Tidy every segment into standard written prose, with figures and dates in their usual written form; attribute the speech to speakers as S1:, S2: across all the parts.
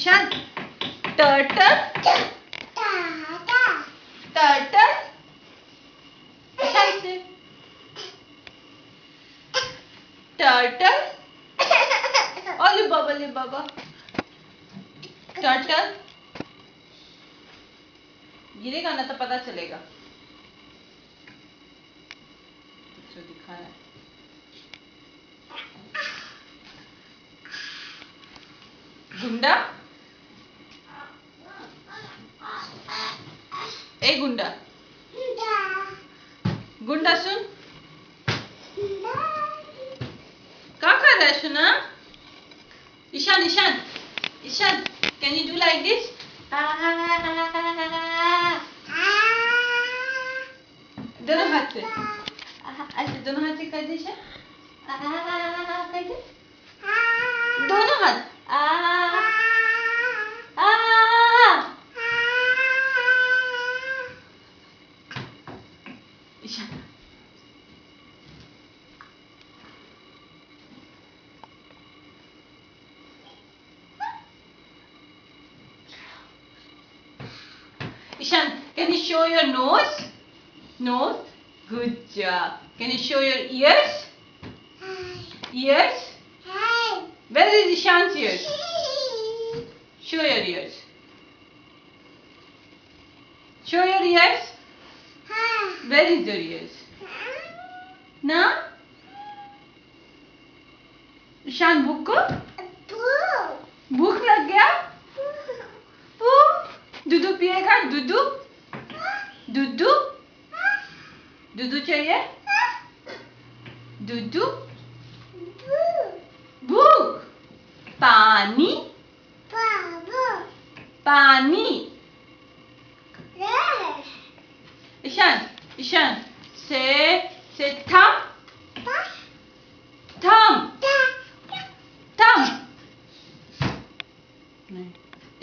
S1: Ishan turtle turtle Ishan से turtle ले बाबा turtle गिरेगा ना तो पता चलेगा जो दिखा रहा है गुंडा ए गुंडा गुंडा सुन क्या कर रहा है सुना Ishan Ishan Ishan can you do like this दोनों हाथ से ऐसे दोनों हाथ से कर दे कर दे दोनों हाथ Ishan Ishan, can you show your nose? Nose? Good job. Can you show your ears? Ears? Where is Ishan's ears? Show your ears. Show your ears. Where is your ears? Na? Ishan, भूख को? भूख लग गया? दूध पिएगा दूध दूध दूध चाहिए दूध भूख पानी पानी ईशान ईशान से थम थम थम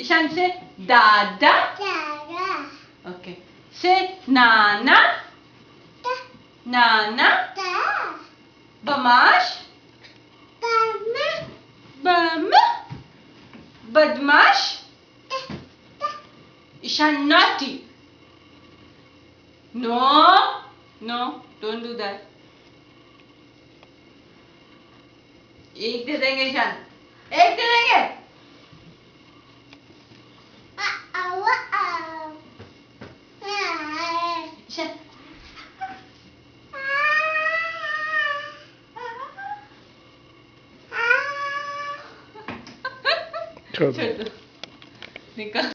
S1: ईशान से दादा ओके से नाना नाना बमाश बम बदमाश Ishan naughty no don't do that एक दे देंगे ईशान एक दे देंगे छोड़ दो निकाल